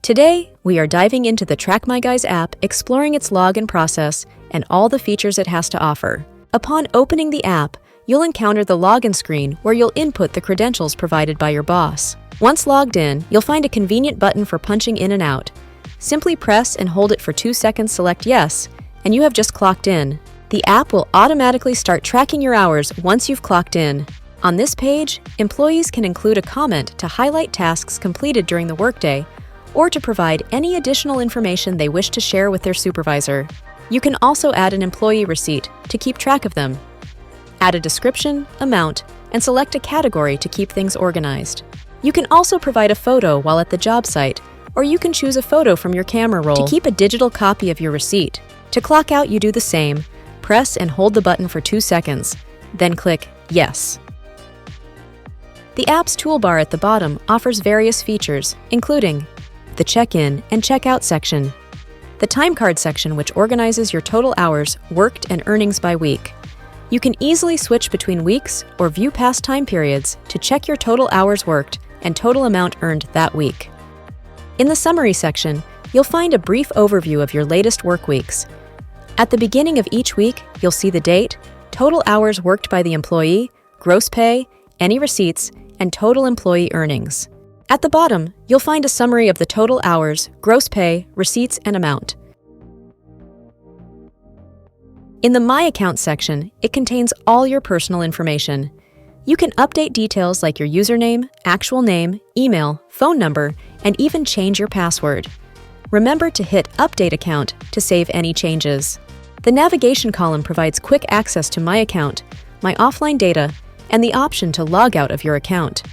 Today, we are diving into the TrackMyGuys app, exploring its login process and all the features it has to offer. Upon opening the app, you'll encounter the login screen where you'll input the credentials provided by your boss. Once logged in, you'll find a convenient button for punching in and out. Simply press and hold it for 2 seconds, select Yes, and you have just clocked in. The app will automatically start tracking your hours once you've clocked in. On this page, employees can include a comment to highlight tasks completed during the workday or to provide any additional information they wish to share with their supervisor. You can also add an employee receipt to keep track of them. Add a description, amount, and select a category to keep things organized. You can also provide a photo while at the job site, or you can choose a photo from your camera roll to keep a digital copy of your receipt. To clock out, you do the same. Press and hold the button for 2 seconds, then click Yes. The app's toolbar at the bottom offers various features, including the check-in and check-out section, the time card section which organizes your total hours worked and earnings by week. You can easily switch between weeks or view past time periods to check your total hours worked and total amount earned that week. In the summary section, you'll find a brief overview of your latest work weeks. At the beginning of each week, you'll see the date, total hours worked by the employee, gross pay, any receipts, and total employee earnings. At the bottom, you'll find a summary of the total hours, gross pay, receipts, and amount. In the My Account section, it contains all your personal information. You can update details like your username, actual name, email, phone number, and even change your password. Remember to hit Update Account to save any changes. The navigation column provides quick access to My Account, My Offline Data, and the option to log out of your account.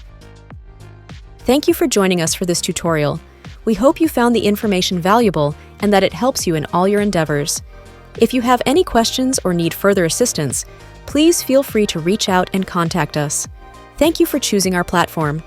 Thank you for joining us for this tutorial. We hope you found the information valuable and that it helps you in all your endeavors. If you have any questions or need further assistance, please feel free to reach out and contact us. Thank you for choosing our platform.